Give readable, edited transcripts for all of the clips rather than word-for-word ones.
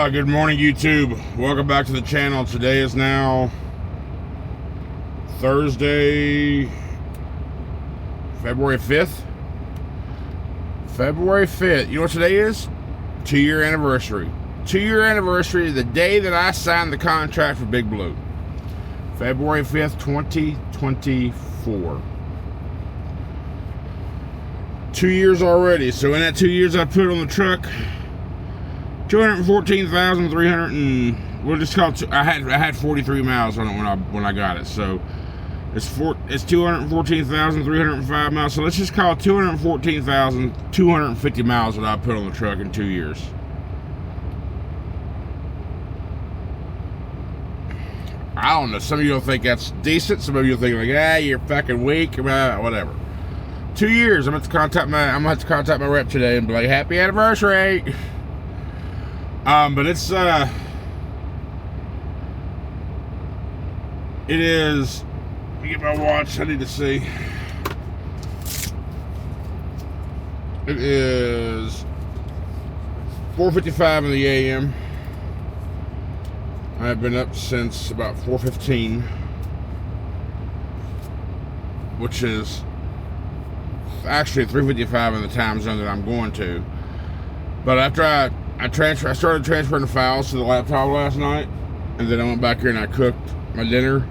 Good morning, YouTube. Welcome back to the channel. Today is now Thursday, February 5th. February 5th. You know what today is? 2-year anniversary. 2-year anniversary, the day that I signed the contract for Big Blue. February 5th, 2024. 2 years already. So in that 2 years, I put on the truck 214,300 and we'll just call it. I had 43 miles on it when I got it. So it's 214,305 miles. So let's just call it 214,250 miles that I put on the truck in 2 years. I don't know. Some of you will think that's decent. Some of you will think like, you're fucking weak, whatever. 2 years. I'm gonna have to contact my rep today and be like, happy anniversary. But it's it is. Let me get my watch. I need to see. It is 4:55 in the a.m. I've been up since about 4:15, which is actually 3:55 in the time zone that I'm going to. But after I started transferring the files to the laptop last night, and then I went back here and I cooked my dinner.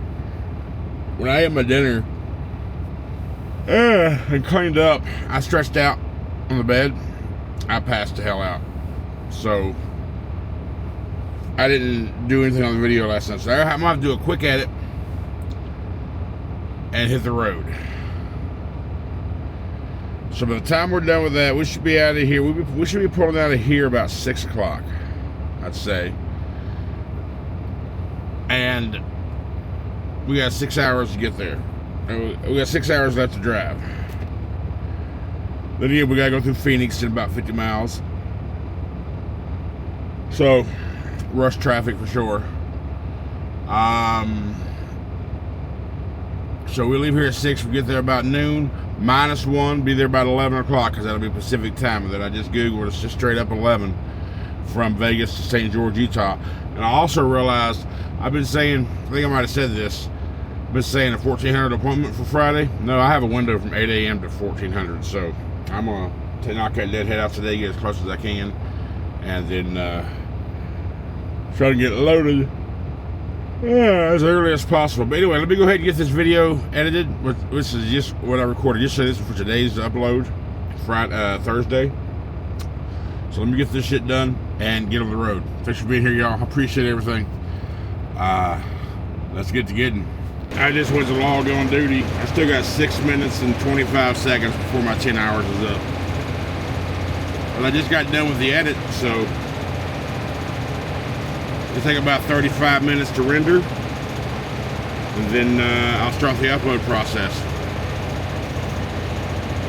When I ate my dinner and cleaned up, I stretched out on the bed. I passed the hell out. So I didn't do anything on the video last night. So I'm gonna have to do a quick edit and hit the road. So by the time we're done with that, we should be out of here. We should be pulling out of here about 6 o'clock, I'd say. And we got 6 hours to get there. We got 6 hours left to drive. Then again, we gotta go through Phoenix in about 50 miles. So, rush traffic for sure. So we leave here at 6. We get there about noon. -1, be there about 11 o'clock because that'll be Pacific time. And then I just Googled, it's just straight up 11 from Vegas to St. George, Utah. And I also realized, I've been saying, I think I might have said this, I've been saying a 1400 appointment for Friday. No, I have a window from 8 a.m. to 1400. So I'm going to knock that deadhead out today, get as close as I can, and then try to get loaded as early as possible. But anyway, let me go ahead and get this video edited. This is just what I recorded yesterday. This is for today's upload, Thursday. So let me get this shit done and get on the road. Thanks for being here, y'all. I appreciate everything. Let's get to getting. I just went to log on duty. I still got 6 minutes and 25 seconds before my 10 hours is up. Well, I just got done with the edit, so it'll take about 35 minutes to render, and then I'll start the upload process.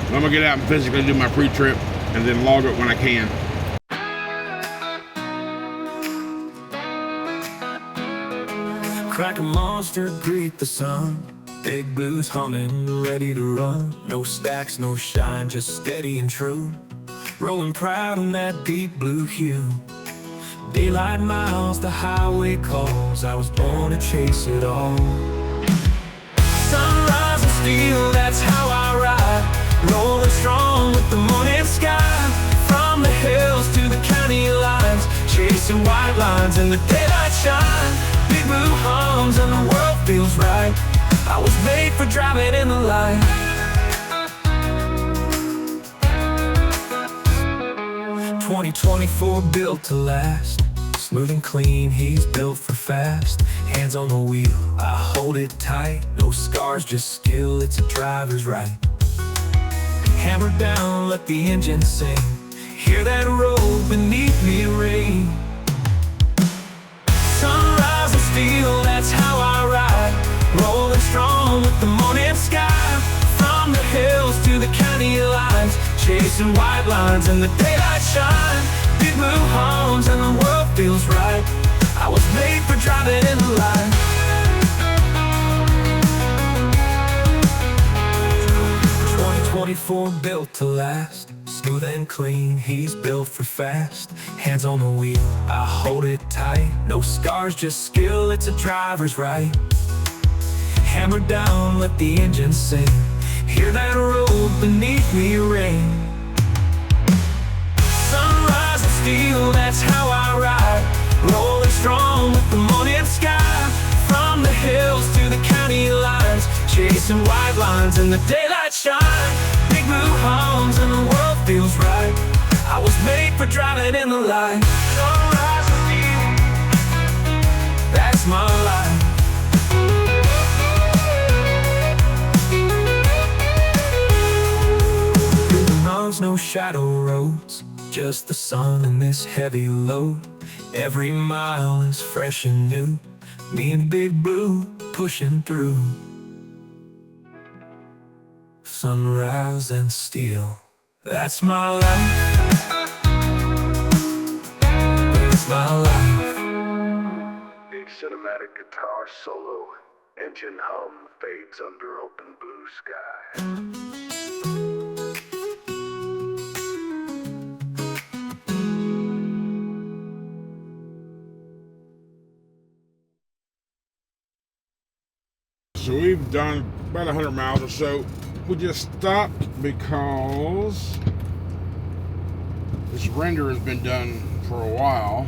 I'm gonna get out and physically do my pre-trip, and then log it when I can. Crack a monster, greet the sun. Big Blue's humming, ready to run. No stacks, no shine, just steady and true. Rolling proud on that deep blue hue. Daylight miles, the highway calls. I was born to chase it all. Sunrise and steel, that's how I ride. Rolling strong with the morning sky. From the hills to the county lines, chasing white lines in the daylight shine. Big Blue hums and the world feels right. I was made for driving in the light. 2024 built to last. Smooth and clean, he's built for fast. Hands on the wheel, I hold it tight. No scars, just skill, it's a driver's right. Hammer down, let the engine sing. Hear that road beneath me ring. Sunrise and steel, that's how I ride. Rolling strong with the morning sky. From the hills to the county lines, chasing white lines in the daylight shine. Big Blue hums and the world feels right. I was made for driving in the light. 2024 built to last. Smooth and clean, he's built for fast. Hands on the wheel, I hold it tight. No scars, just skill, it's a driver's right. Hammer down, let the engine sing. Hear that road beneath me ring. Sunrise and steel, that's how I ride. Rolling strong with the morning sky. From the hills to the county lines, chasing white lines in the daylight shine. Big blue homes and the world feels right. I was made for driving in the light. Sunrise and steel, that's my life. No shadow roads, just the sun and this heavy load. Every mile is fresh and new, me and Big Blue pushing through. Sunrise and steel, that's my life. That's my life. A cinematic guitar solo, engine hum fades under open blue sky. So we've done about 100 miles or so. We just stopped because this render has been done for a while.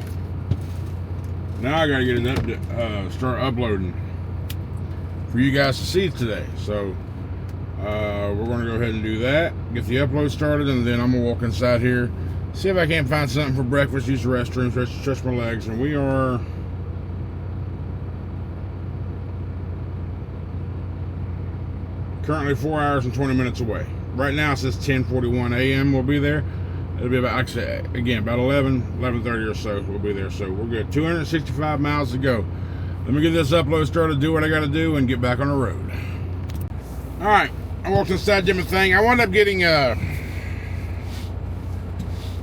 Now I gotta get it up to start uploading for you guys to see today. So we're gonna go ahead and do that, get the upload started, and then I'm gonna walk inside here, see if I can't find something for breakfast, use the restroom, stretch my legs. And we are currently 4 hours and 20 minutes away. Right now it says 10:41 a.m. we'll be there. It'll be about, actually, again, about 11:30 or so we'll be there. So we're good. 265 miles to go. Let me get this upload started, do what I gotta do, and get back on the road. Alright, I walked inside, did my thing. I wound up getting a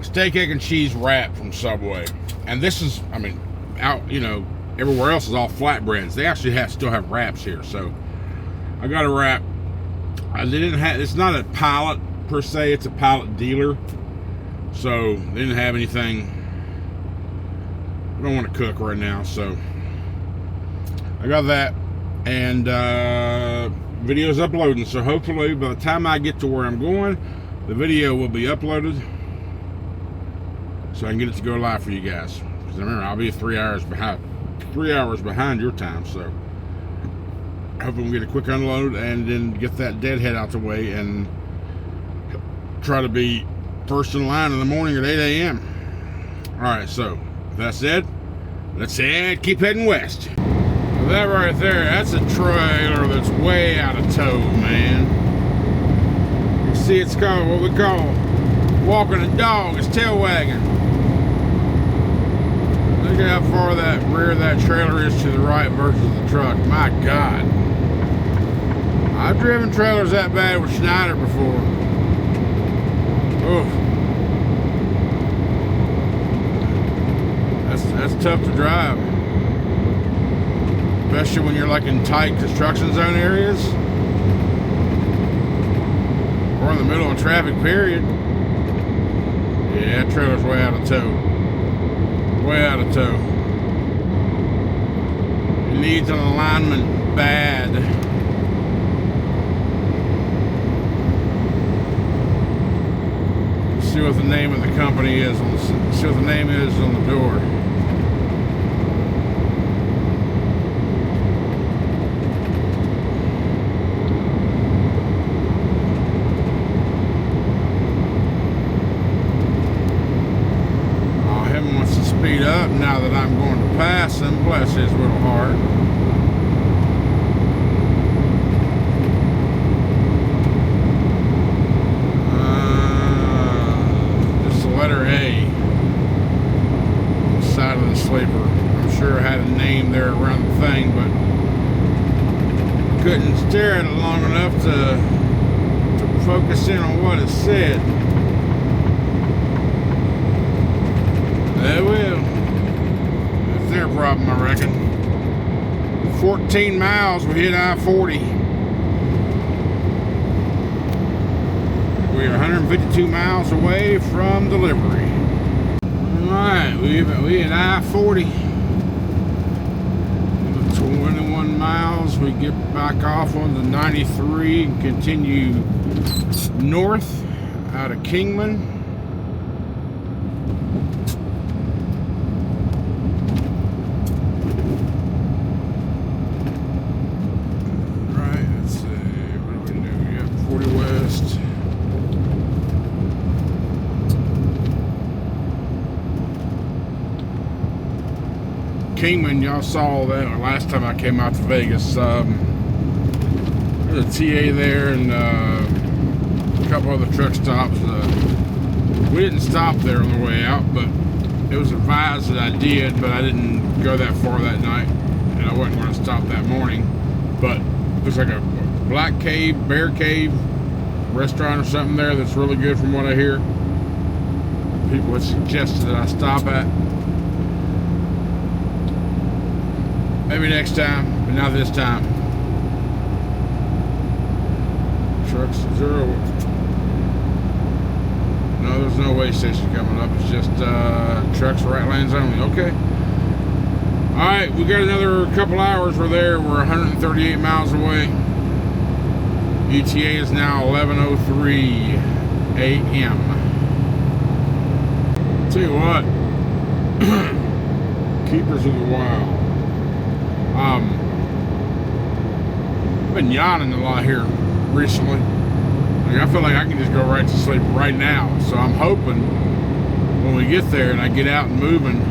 steak, egg, and cheese wrap from Subway. And this is, I mean, out, you know, everywhere else is all flatbreads. They actually still have wraps here. So I got a wrap. They didn't have, it's not a pilot per se, it's a pilot dealer. So they didn't have anything. I don't want to cook right now, so I got that. And video's uploading, so hopefully by the time I get to where I'm going, the video will be uploaded, so I can get it to go live for you guys. Because remember, I'll be 3 hours behind your time, so hopefully we'll get a quick unload and then get that deadhead out the way and try to be first in line in the morning at 8 a.m. Alright, so with that said, let's keep heading west. Well, that right there, that's a trailer that's way out of tow, man. You can see it's called what we call walking a dog, it's tail wagging. Look at how far that rear of that trailer is to the right versus the truck. My God. I've driven trailers that bad with Schneider before. Oof. That's tough to drive. Especially when you're like in tight construction zone areas. Or in the middle of traffic, period. Yeah, that trailer's way out of tow. Way out of tow. It needs an alignment bad. See what the name of the company is. See what the name is on the door. Oh, him wants to speed up now that I'm going to pass him. Bless his little heart. Letter A on the side of the sleeper. I'm sure it had a name there around the thing, but couldn't stare at it long enough to focus in on what it said. They will. That's their problem, I reckon. 14 miles, we hit I-40. we are 152 miles away from delivery. Alright, we at I-40. 21 miles. We get back off on the 93 and continue north out of Kingman. Right, let's see, what do we do? We got 40 west. Kingman, y'all saw that last time I came out to Vegas. There's a TA there and a couple other truck stops. We didn't stop there on the way out, but it was advised that I did, but I didn't go that far that night, and I wasn't going to stop that morning. But there's like a black cave, bear cave restaurant or something there that's really good from what I hear. People had suggested that I stop at. Maybe next time, but not this time. Trucks 0. No, there's no way station coming up. It's just trucks right lanes only. Okay. Alright, we got another couple hours. We're there. We're 138 miles away. ETA is now 11:03 a.m. Tell you what. Keepers of the Wild. I've been yawning a lot here recently. Like, I feel like I can just go right to sleep right now. So I'm hoping when we get there and I get out and moving,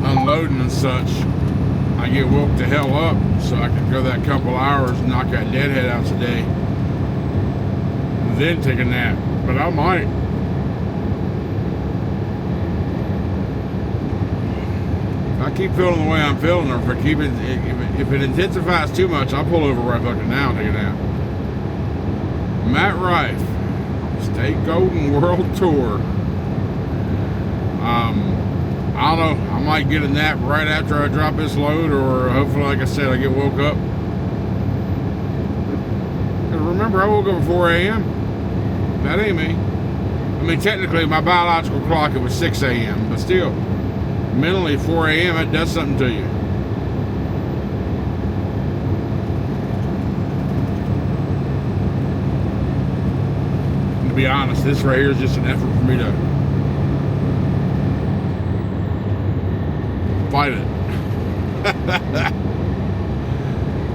unloading and such, I get woke the hell up so I can go that couple hours and knock that deadhead out today. And then take a nap. But I might. I keep feeling the way I'm feeling, or if it intensifies too much, I'll pull over right fucking now and take a nap. Matt Rife, State Golden World Tour. I don't know. I might get a nap right after I drop this load, or hopefully, like I said, I get woke up. Because remember, I woke up at 4 a.m. That ain't me. I mean, technically, my biological clock, it was 6 a.m., but still. Mentally, 4 a.m., it does something to you. And to be honest, this right here is just an effort for me to fight it.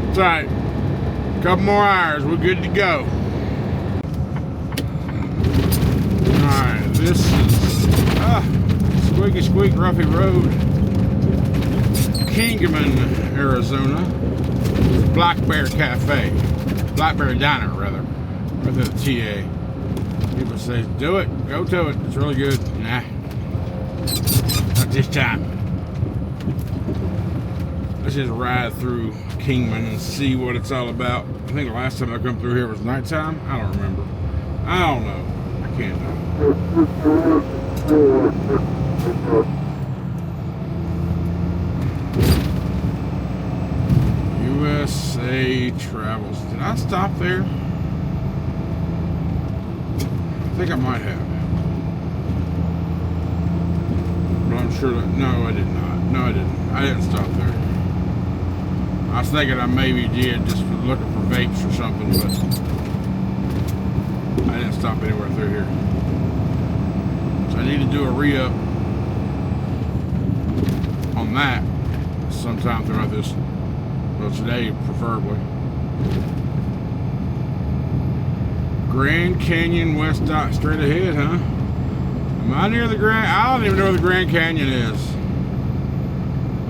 That's right. A couple more hours, we're good to go. Alright, this is Squeaky Squeak Ruffy Road, Kingman, Arizona. Black Bear Cafe, Black Bear Diner rather, right there, the TA. People say, do it, go to it, it's really good. Nah, not this time. Let's just ride through Kingman and see what it's all about. I think the last time I come through here was nighttime. I don't remember. I don't know. I can't know. USA Travels. Did I stop there? I think I might have. But I'm sure that, no, I did not. No, I didn't. I didn't stop there. I was thinking I maybe did, just looking for vapes or something, but I didn't stop anywhere through here. So I need to do a re-up on that sometime throughout this, well, today preferably. Grand Canyon West Dot, straight ahead, huh? Am I near the Grand? I don't even know where the Grand Canyon is.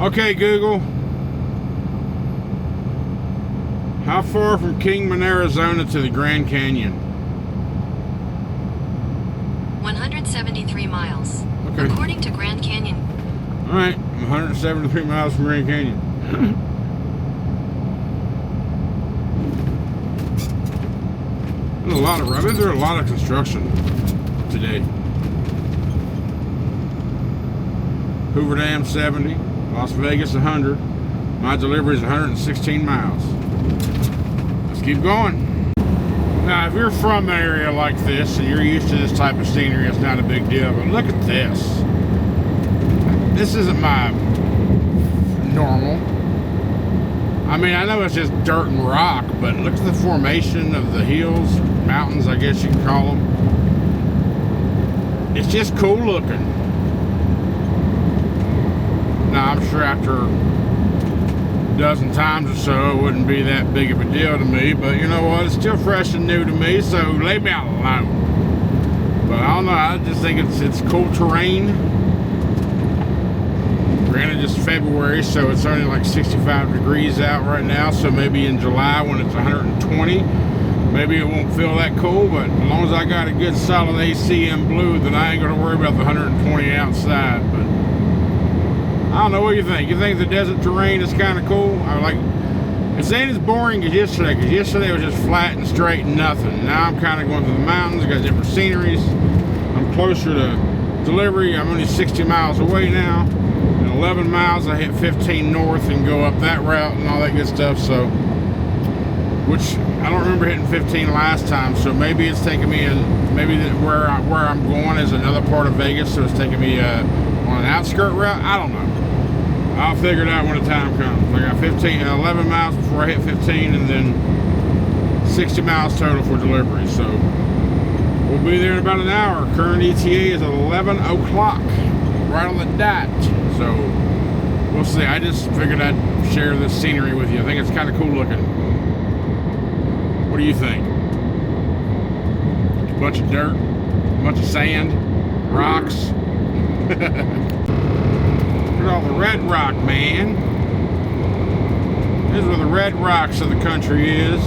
Okay, Google. How far from Kingman, Arizona to the Grand Canyon? 173 miles. Okay. According to Grand Canyon. Alright, I'm 173 miles from Grand Canyon. There's a lot of, I bet there's a lot of construction today. Hoover Dam 70, Las Vegas 100. My delivery is 116 miles. Let's keep going. Now, if you're from an area like this and you're used to this type of scenery, it's not a big deal. But look at this. This isn't my normal. I mean, I know it's just dirt and rock, but look at the formation of the hills, mountains, I guess you can call them. It's just cool looking. Now, I'm sure after a dozen times or so, it wouldn't be that big of a deal to me, but you know what? It's still fresh and new to me, so leave me alone. But I don't know, I just think it's cool terrain. Granted, it's February, so it's only like 65 degrees out right now, so maybe in July when it's 120, maybe it won't feel that cool, but as long as I got a good solid AC in blue, then I ain't gonna worry about the 120 outside. But I don't know, what do you think? You think the desert terrain is kind of cool? It ain't as boring as yesterday, because yesterday it was just flat and straight and nothing. Now I'm kind of going through the mountains, got different sceneries. I'm closer to delivery. I'm only 60 miles away now. In 11 miles, I hit 15 north and go up that route and all that good stuff. So, which I don't remember hitting 15 last time. So maybe it's taking me in. Maybe where I'm going is another part of Vegas, so it's taking me on an outskirt route. I don't know. I'll figure it out when the time comes. I got 11 miles before I hit 15, and then 60 miles total for delivery. So we'll be there in about an hour. Current ETA is 11 o'clock, right on the dot. So we'll see. I just figured I'd share this scenery with you. I think it's kind of cool looking. What do you think? A bunch of dirt, a bunch of sand, rocks. Look at all the red rock, man. This is where the red rocks of the country is.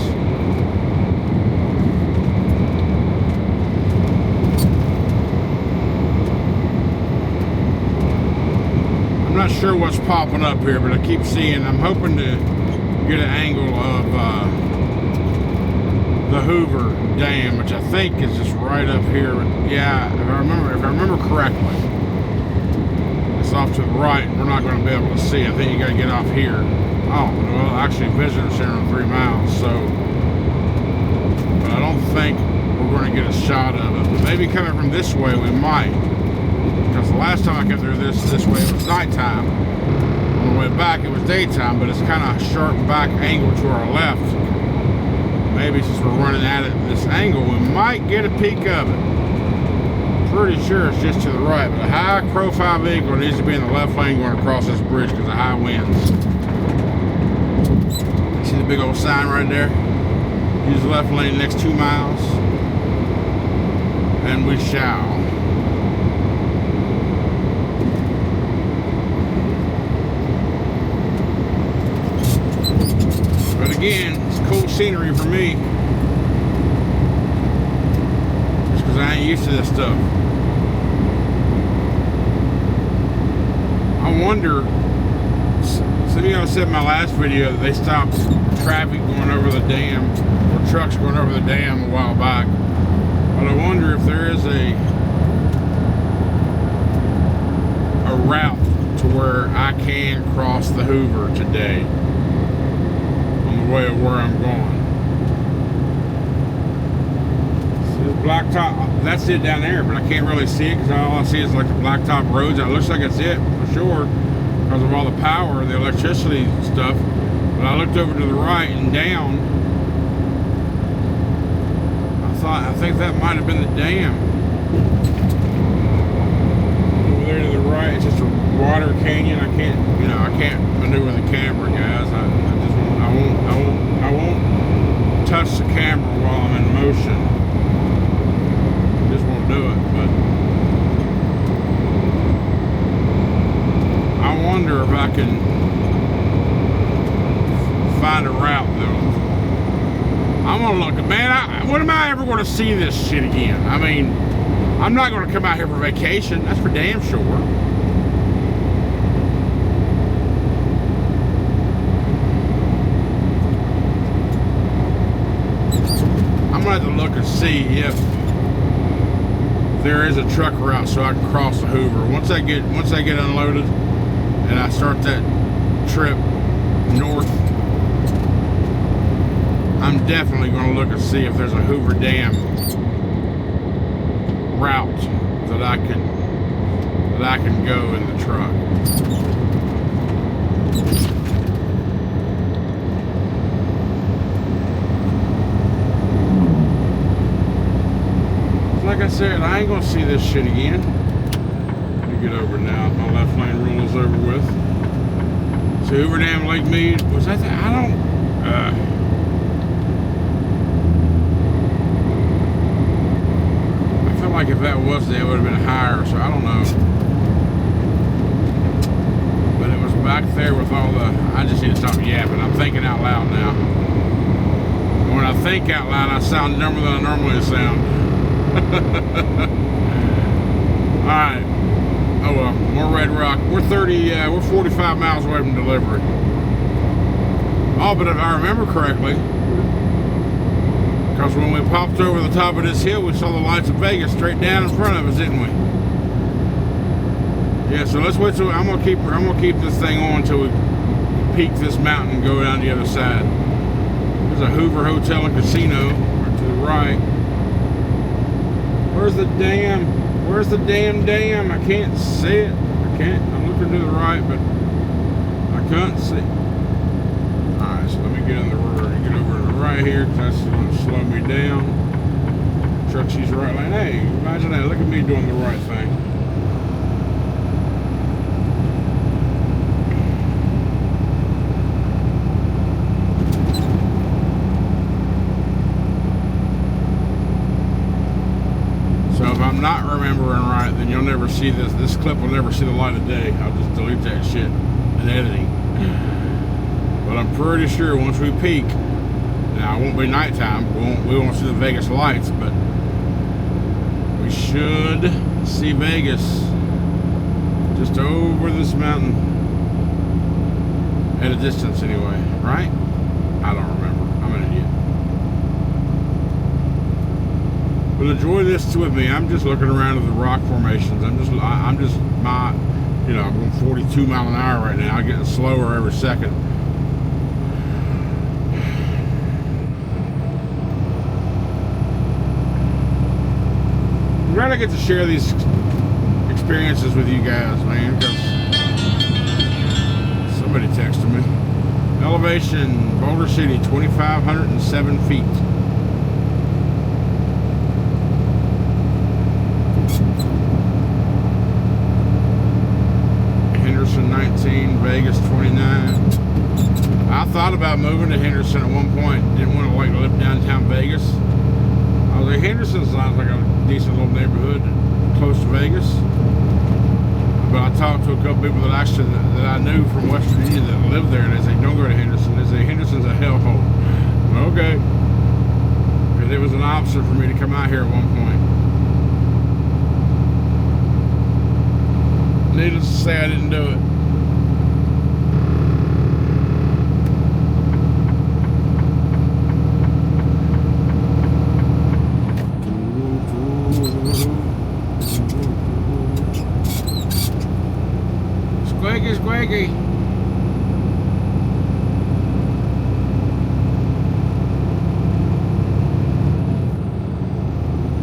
I'm not sure what's popping up here, but I keep seeing, I'm hoping to get an angle of the Hoover Dam, which I think is just right up here. Yeah, if I remember correctly. It's off to the right. We're not going to be able to see. I think you got to get off here. Oh, well, actually, visitor center on 3 miles, so. But I don't think we're going to get a shot of it. But maybe coming from this way, we might. Because the last time I came through this way, it was nighttime. On the way back, it was daytime, but it's kind of a sharp back angle to our left. Maybe since we're running at it at this angle, we might get a peek of it. Pretty sure it's just to the right, but a high profile vehicle needs to be in the left lane going across this bridge because of high winds. See the big old sign right there? Use the left lane the next 2 miles, and we shall. But again, it's cool scenery for me. Just because I ain't used to this stuff. I wonder, some of y'all said in my last video that they stopped traffic going over the dam, or trucks going over the dam a while back. But I wonder if there is a route to where I can cross the Hoover today on the way of where I'm going. See the blacktop, that's it down there, but I can't really see it because all I see is like the blacktop roads. It looks like it's it for sure because of all the power, the electricity stuff. But I looked over to the right and down. I think that might have been the dam. Over there to the right, it's just a water canyon. I can't maneuver the camera, guys. I won't touch the camera while I'm in motion. I just won't do it. But I wonder if I can find a route though. I'm gonna look, man, when am I ever gonna see this shit again? I mean, I'm not gonna come out here for vacation, that's for damn sure. I'm gonna have to look and see if there is a truck route so I can cross the Hoover. Once I get unloaded and I start that trip north, I'm definitely going to look and see if there's a Hoover Dam route that I can go in the truck. Like I said, I ain't gonna see this shit again. Let me get over now. My left lane rule is over with. So Hoover Dam, Lake Mead, was that? I don't. I feel like if that was there, it would have been higher. So I don't know. But it was back there with all the. I just need to stop yapping. I'm thinking out loud now. When I think out loud, I sound dumber than I normally sound. Alright. Oh well, more Red Rock. We're 45 miles away from delivery. Oh, but if I remember correctly, because when we popped over the top of this hill, we saw the lights of Vegas straight down in front of us, didn't we? Yeah, so let's wait till I'm gonna keep this thing on until we peak this mountain and go down the other side. There's a Hoover Hotel and Casino right to the right. Where's the dam? Where's the damn dam? I can't see it. I'm looking to the right, but I can't see. Alright, so let me get over to the right here, because that's going to slow me down. Truck sees the right lane. Hey, imagine that. Look at me doing the right thing. Not remembering right, then you'll never see this clip will never see the light of day. I'll just delete that shit in editing. But I'm pretty sure once we peak, now it won't be nighttime, we won't see the Vegas lights, but we should see Vegas just over this mountain at a distance anyway, right? I don't remember. I'm an idiot. But enjoy this with me. I'm just looking around at the rock formations. I'm going 42 mile an hour right now. I'm getting slower every second. I'm glad I get to share these experiences with you guys, man. Because somebody texted me. Elevation, Boulder City, 2,507 feet. Henderson 19, Vegas 29. I thought about moving to Henderson at one point. Didn't want to live downtown Vegas. I was like, Henderson sounds like a decent little neighborhood close to Vegas. But I talked to a couple people that I knew from West Virginia that lived there, and they say, don't go to Henderson. They say Henderson's a hellhole. Okay. Because it was an option for me to come out here at one point. Needless to say, I didn't do it. Squiggy.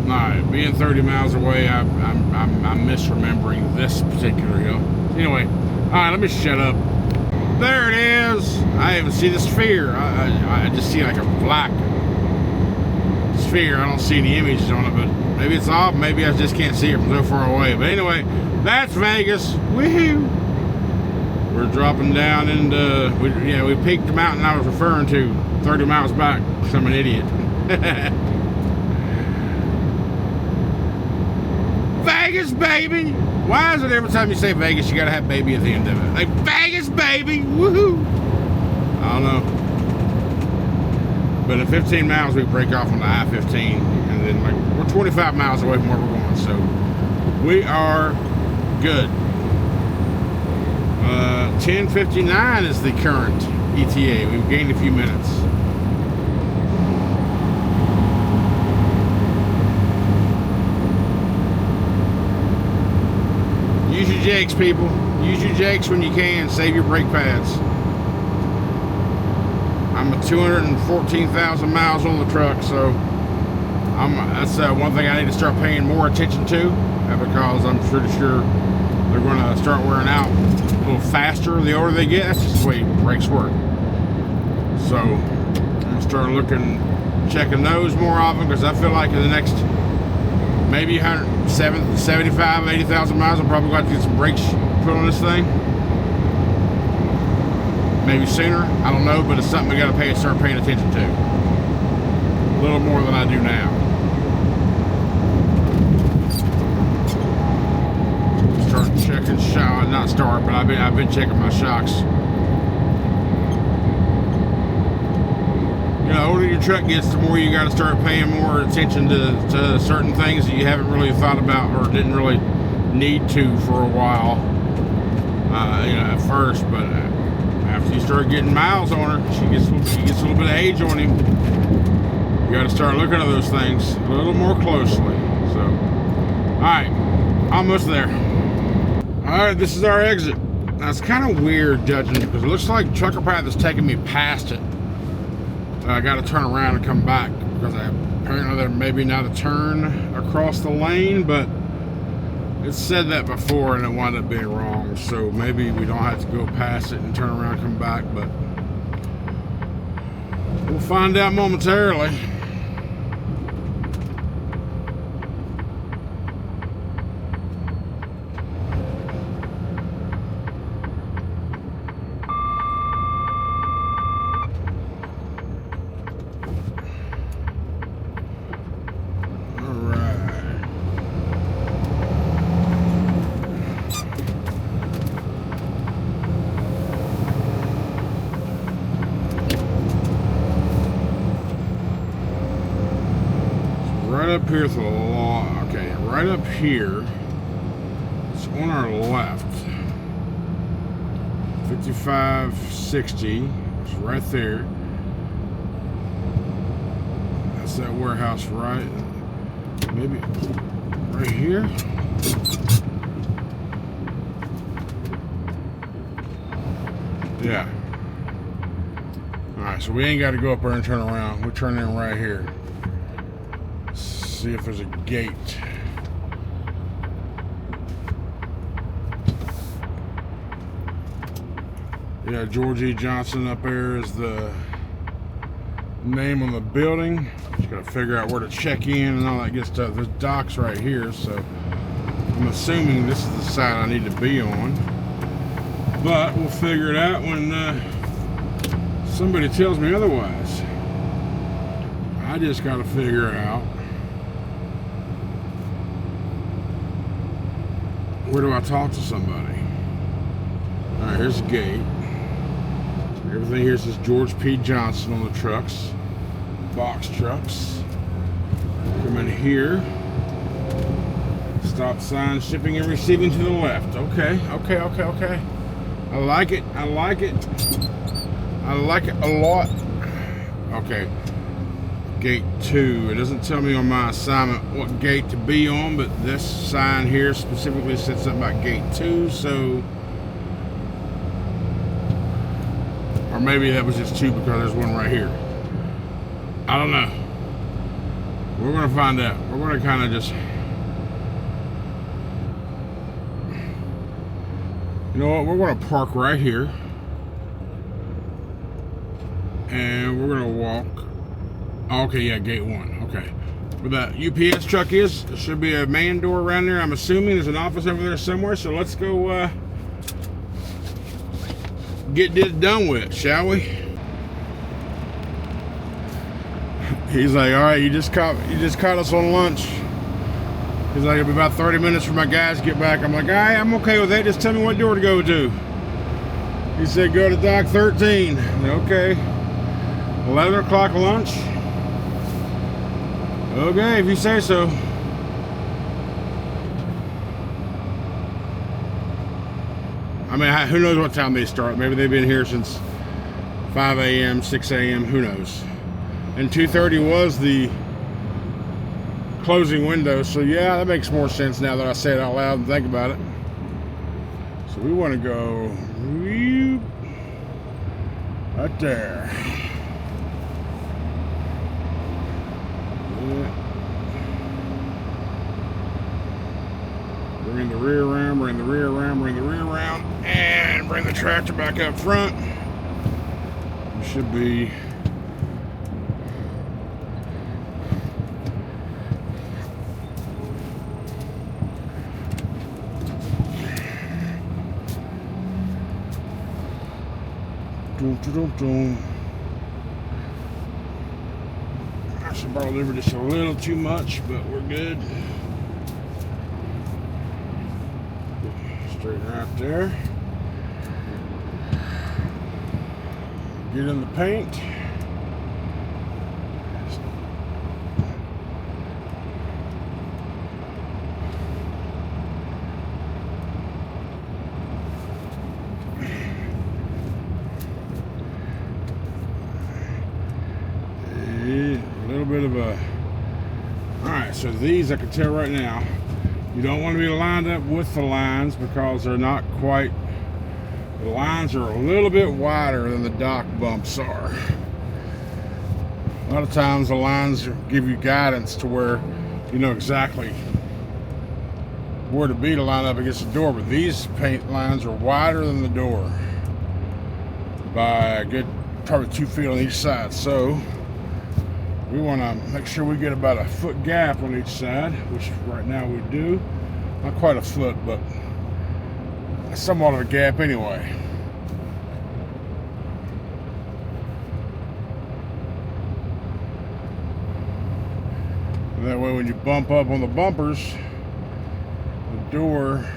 Alright, being 30 miles away, I'm misremembering this particular hill. Anyway, alright, let me shut up. There it is. I even see the sphere. I just see like a black sphere. I don't see any images on it, but maybe it's off. Maybe I just can't see it from so far away. But anyway, that's Vegas. Woohoo! We're dropping down into, we peaked the mountain I was referring to 30 miles back, because I'm an idiot. Vegas, baby! Why is it every time you say Vegas, you gotta have baby at the end of it? Like, Vegas, baby! Woohoo! I don't know. But in 15 miles, we break off on the I-15, and then we're 25 miles away from where we're going, so we are good. 10:59 is the current ETA. We've gained a few minutes. Use your jakes, people. Use your jakes when you can. Save your brake pads. I'm at 214,000 miles on the truck, so that's one thing I need to start paying more attention to, because I'm pretty sure they're going to start wearing out a little faster the older they get. That's just the way brakes work. So I'm going to start checking those more often, because I feel like in the next maybe 75, 80,000 miles, I'll probably have to get some brakes put on this thing. Maybe sooner, I don't know, but it's something we got to start paying attention to. A little more than I do now. Start checking but I've been checking my shocks. You know, the older your truck gets, the more you got to start paying more attention to certain things that you haven't really thought about or didn't really need to for a while. You know, at first, but after you start getting miles on her, she gets a little bit of age on him. You got to start looking at those things a little more closely. So, all right, almost there. All right, this is our exit. Now it's kind of weird judging, because it looks like trucker path is taking me past it. I got to turn around and come back, because apparently there may be not a turn across the lane, but it said that before and it wound up being wrong. So maybe we don't have to go past it and turn around and come back, but we'll find out momentarily. Up here to the law. Okay, right up here. It's on our left. 5560. It's right there. That's that warehouse, right? Maybe right here. Yeah. All right, so we ain't got to go up there and turn around. We're turning in right here. See if there's a gate. Yeah, George E. Johnson up there is the name on the building. Just gotta figure out where to check in and all that good stuff. There's docks right here, so I'm assuming this is the side I need to be on. But we'll figure it out when somebody tells me otherwise. I just gotta figure out, where do I talk to somebody? All right, here's the gate. Everything here says George P. Johnson on the trucks. Box trucks. Come in here. Stop sign, shipping and receiving to the left. Okay. I like it. I like it a lot. Okay. Gate 2. It doesn't tell me on my assignment what gate to be on, but this sign here specifically said something about gate 2, so, or maybe that was just 2 because there's one right here. I don't know. We're gonna find out. We're gonna kind of just, you know what, we're gonna park right here and we're gonna walk. Okay, yeah, gate 1. Okay. Where that UPS truck is, there should be a man door around there. I'm assuming there's an office over there somewhere, so let's go get this done with, shall we? He's like, all right, you just caught us on lunch. He's like, it'll be about 30 minutes for my guys to get back. I'm like, all right, I'm okay with that. Just tell me what door to go to. He said, go to dock 13. Okay. 11 o'clock lunch. Okay, if you say so. I mean, who knows what time they start? Maybe they've been here since 5 a.m., 6 a.m., who knows? And 2:30 was the closing window, so yeah, that makes more sense now that I say it out loud and think about it. So we want to go right there. Bring the rear around, bring the rear around, bring the rear around, and bring the tractor back up front. We should be I should borrow over just a little too much, but we're good. Straighten right there. Get in the paint. Bit of a alright, so these I can tell right now you don't want to be lined up with the lines because they're not quite, the lines are a little bit wider than the dock bumps are. A lot of times the lines give you guidance to where you know exactly where to be to line up against the door, but these paint lines are wider than the door by a good probably 2 feet on each side, so we want to make sure we get about a foot gap on each side, which right now we do. Not quite a foot, but somewhat of a gap anyway. And that way when you bump up on the bumpers, the door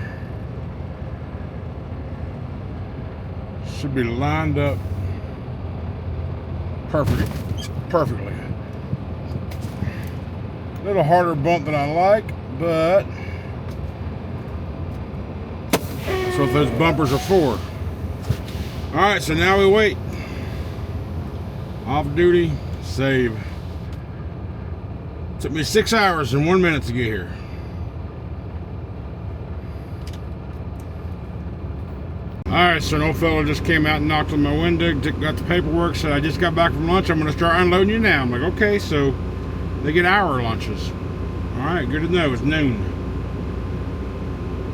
should be lined up perfectly. A little harder bump than I like, but that's what those bumpers are for. Alright, so now we wait. Off duty, save. Took me 6 hours and 1 minute to get here. Alright, so an old fella just came out and knocked on my window, got the paperwork, said I just got back from lunch, I'm going to start unloading you now. I'm like, okay, so they get hour lunches. Alright, good to know. It's noon.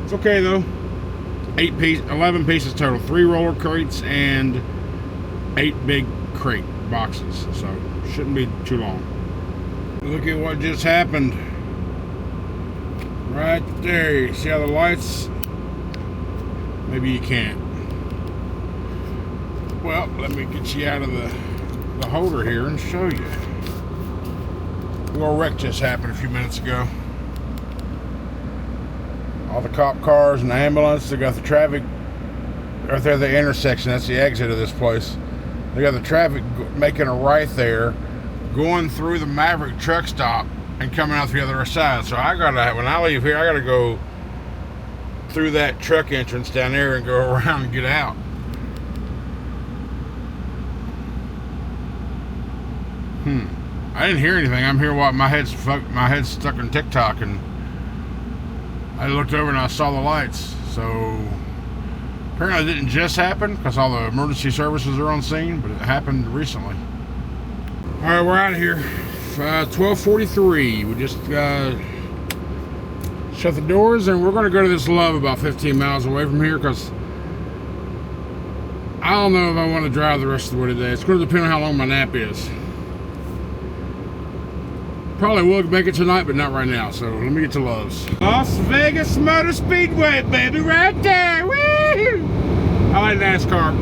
It's okay though. 11 pieces total. 3 roller crates and 8 big crate boxes. So shouldn't be too long. Look at what just happened. Right there. You see how the lights? Maybe you can't. Well, let me get you out of the holder here and show you. A little wreck just happened a few minutes ago. All the cop cars and the ambulance, they got the traffic right there at the intersection. That's the exit of this place. They got the traffic making a right there, going through the Maverick truck stop and coming out the other side. So I gotta, when I leave here, I gotta go through that truck entrance down there and go around and get out. I didn't hear anything. I'm here while my head's stuck in TikTok, and I looked over and I saw the lights. So apparently it didn't just happen because all the emergency services are on scene, but it happened recently. All right, we're out of here. 12:43. We just shut the doors, and we're going to go to this love about 15 miles away from here because I don't know if I want to drive the rest of the way today. It's going to depend on how long my nap is. Probably will make it tonight, but not right now. So let me get to Love's. Las Vegas Motor Speedway, baby, right there. Woo! I like NASCAR.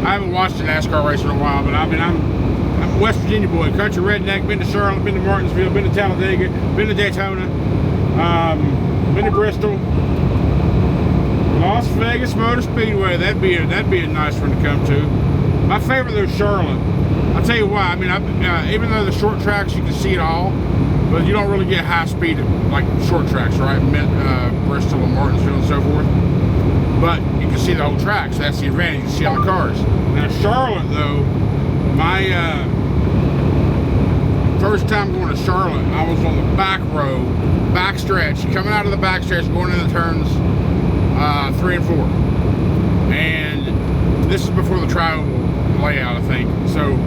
I haven't watched a NASCAR race in a while, but I mean, I'm a West Virginia boy, country redneck. Been to Charlotte, been to Martinsville, been to Talladega, been to Daytona, been to Bristol. Las Vegas Motor Speedway. That'd be a nice one to come to. My favorite though is Charlotte. I'll tell you why. I mean, even though the short tracks you can see it all, but you don't really get high speed like short tracks, right? Bristol and Martinsville and so forth. But you can see the whole track, so that's the advantage. You can see all the cars. Now Charlotte, though, my first time going to Charlotte, I was on the back row, back stretch, coming out of the back stretch, going into the turns 3 and 4, and this is before the tri-oval layout, I think. So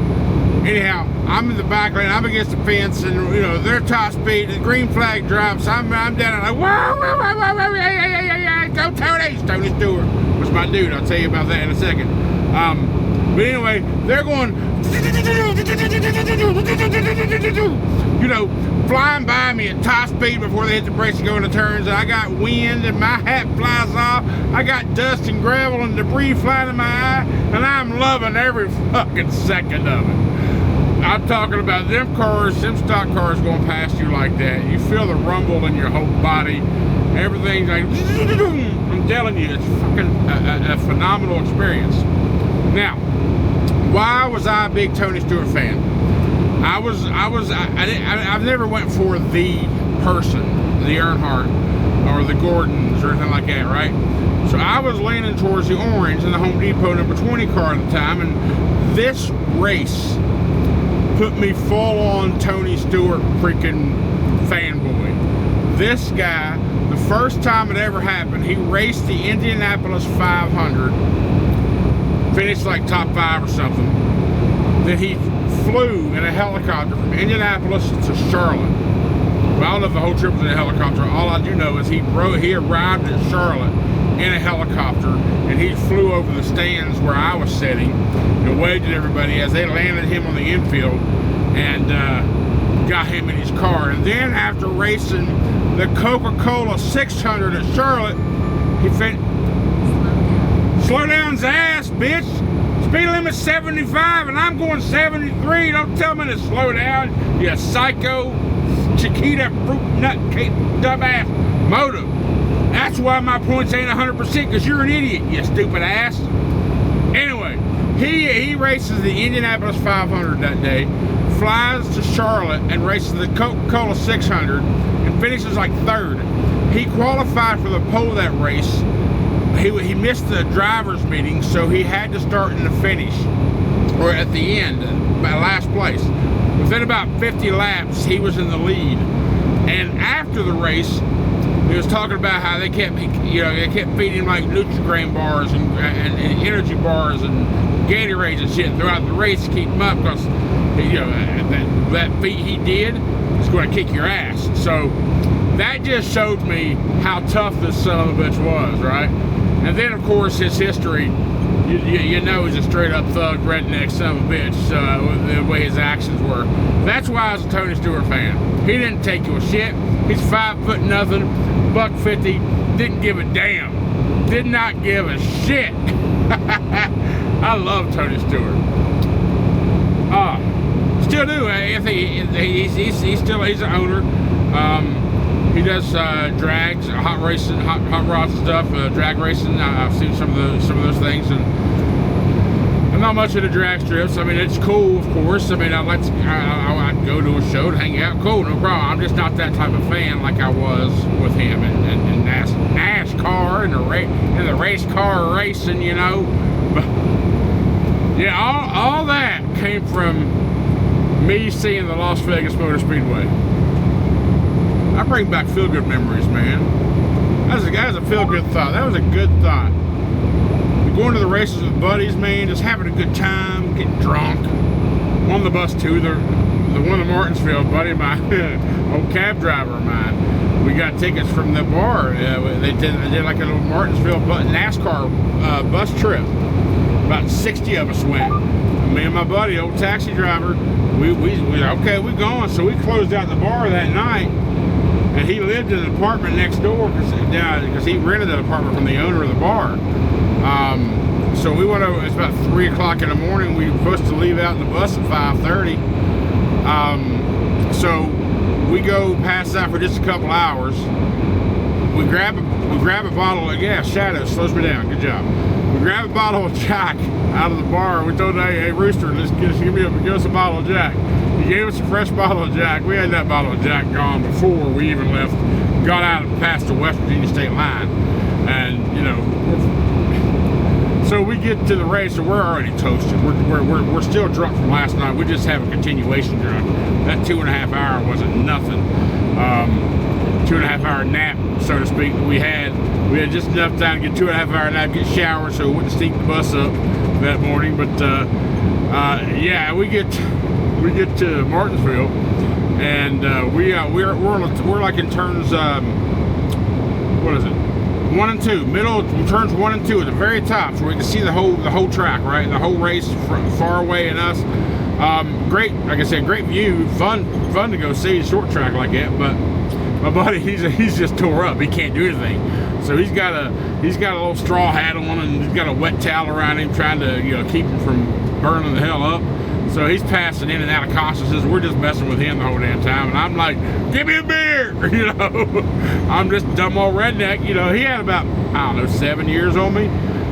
Anyhow, I'm in the back lane. I'm against the fence, and you know they're top speed. The green flag drops. I'm down. I'm like, whoa, hey, go Tony! Tony Stewart was my dude. I'll tell you about that in a second. But anyway, they're going, you know, flying by me at top speed before they hit the brakes and go into turns. And I got wind, and my hat flies off. I got dust and gravel and debris flying in my eye, and I'm loving every fucking second of it. I'm talking about them cars, them stock cars going past you like that. You feel the rumble in your whole body. Everything's like, I'm telling you, it's fucking a phenomenal experience. Now, why was I a big Tony Stewart fan? I've never went for the person, the Earnhardt or the Gordons or anything like that, right? So I was leaning towards the orange in the Home Depot number 20 car at the time, and this race put me full on Tony Stewart freaking fanboy. This guy, the first time it ever happened, he raced the Indianapolis 500, finished like top 5 or something. Then he flew in a helicopter from Indianapolis to Charlotte. Well, I don't know if the whole trip was in a helicopter. All I do know is he arrived at Charlotte in a helicopter, and he flew over the stands where I was sitting and waved at everybody as they landed him on the infield and got him in his car. And then after racing the Coca-Cola 600 at Charlotte, he slow down's ass, bitch. Speed limit 75 and I'm going 73. Don't tell me to slow down, you psycho, Chiquita, fruit nut cake, dumbass motor. That's why my points ain't 100%, because you're an idiot, you stupid ass. Anyway, he races the Indianapolis 500 that day, flies to Charlotte and races the Coca-Cola 600 and finishes like 3rd. He qualified for the pole that race. He missed the driver's meeting, so he had to start in the finish, or at the end, last place. Within about 50 laps, he was in the lead. And after the race, he was talking about how they kept feeding him like Nutri-Grain bars and energy bars and Gatorades and shit throughout the race to keep him up, because that feat he did is going to kick your ass. So that just showed me how tough this son of a bitch was, right? And then, of course, his history, you know, he's a straight-up thug, redneck son of a bitch, the way his actions were. That's why I was a Tony Stewart fan. He didn't take you a shit. He's 5 foot nothing, $150, didn't give a damn. Did not give a shit. I love Tony Stewart. Still do. He's an owner. He does drags, hot racing, hot rods and stuff, drag racing. I've seen some of those things, and I'm not much into drag strips. I mean, it's cool, of course. I mean, I'd go to a show to hang out. Cool, no problem. I'm just not that type of fan like I was with him and NASCAR and the race car racing, you know. But yeah, all that came from me seeing the Las Vegas Motor Speedway. I bring back feel-good memories, man. That was a feel-good thought. That was a good thought. Going to the races with buddies, man, just having a good time, getting drunk. On the bus too, the one in Martinsville, buddy of mine, old cab driver of mine. We got tickets from the bar. They did like a little Martinsville NASCAR bus trip. About 60 of us went. Me and my buddy, old taxi driver, we okay, we going. So we closed out the bar that night. And he lived in an apartment next door because he rented an apartment from the owner of the bar. So we went over. It's about 3 o'clock in the morning. We were supposed to leave out in the bus at 5:30. So we go past that for just a couple hours. We grab a bottle of Shadow slows me down. Good job. We grab a bottle of Jack out of the bar. We told hey Rooster, give us a bottle of Jack. He gave us a fresh bottle of Jack. We had that bottle of Jack gone before we even left, got out and passed the West Virginia state line. And, you know, so we get to the race and we're already toasted. We're still drunk from last night. We just have a continuation drunk. That 2.5 hour wasn't nothing. 2.5 hour nap, so to speak, that we had. We had just enough time to get 2.5 hour nap, get showered, so we wouldn't stink the bus up that morning. But yeah, we get we get to Martinsville, and we're like in turns. What is it? 1 and 2, middle turns 1 and 2 at the very top, so we can see the whole track, right? The whole race far away and us. Great, like I said, great view, fun to go see a short track like that. But my buddy, he's just tore up. He can't do anything. So he's got a little straw hat on, and he's got a wet towel around him, trying to keep him from burning the hell up. So he's passing in and out of consciousness. We're just messing with him the whole damn time, and I'm like, give me a beer, I'm just dumb old redneck, He had about, I don't know, 7 years on me,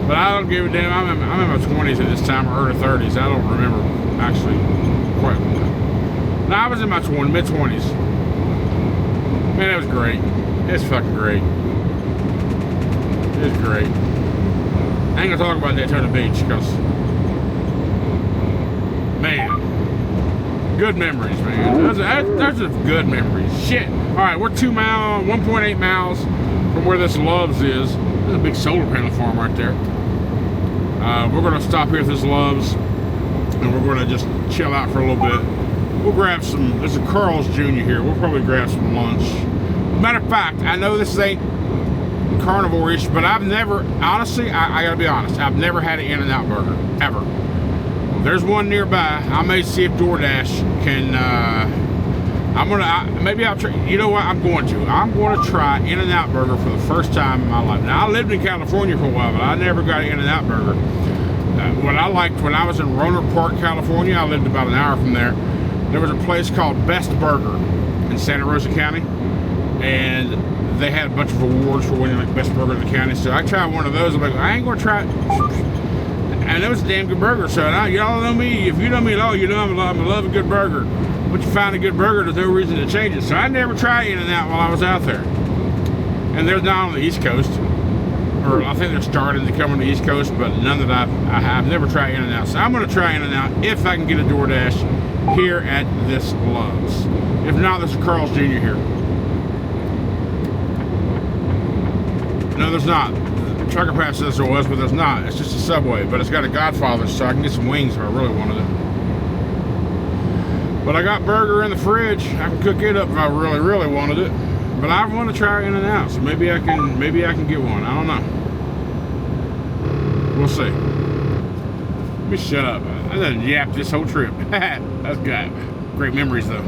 but I don't give a damn. I'm in my 20s at this time, or early 30s. I don't remember actually quite. No, I was in my mid-20s. Man, it was great. It's fucking great. It's great. I ain't gonna talk about Daytona Beach because, man, good memories, man. Those are good memories. Shit. All right, we're 1.8 miles from where this Love's is. There's a big solar panel farm right there. We're gonna stop here at this Love's, and we're gonna just chill out for a little bit. We'll grab some. There's a Carl's Jr. here. We'll probably grab some lunch. Matter of fact, I know this ain't carnivore-ish, but I've never, honestly, I gotta be honest, I've never had an In-N-Out burger, ever. There's one nearby. I may see if DoorDash can, maybe I'll try, you know what, I'm going to try In-N-Out burger for the first time in my life. Now, I lived in California for a while, but I never got an In-N-Out burger. What I liked when I was in Roanoke Park, California, I lived about an hour from there. There was a place called Best Burger in Santa Rosa County, and they had a bunch of awards for winning like best burger in the county. So I tried one of those. I'm like, I ain't gonna try it. And it was a damn good burger. So y'all know me. If you know me at all, you know I'm a love a good burger. Once you find a good burger, there's no reason to change it. So I never tried In-N-Out while I was out there. And they're not on the East Coast, or I think they're starting to come on the East Coast, but none that I've never tried In-N-Out. So I'm gonna try In-N-Out if I can get a DoorDash here at this Love's. If not, there's a Carl's Jr. here. No, there's not. The trucker pass says there was, but there's not. It's just a Subway, but it's got a Godfather, so I can get some wings if I really wanted it. But I got burger in the fridge. I can cook it up if I really, really wanted it. But I want to try In-N-Out, so maybe I can get one. I don't know. We'll see. Let me shut up. I done yapped this whole trip. That's good. Great memories though.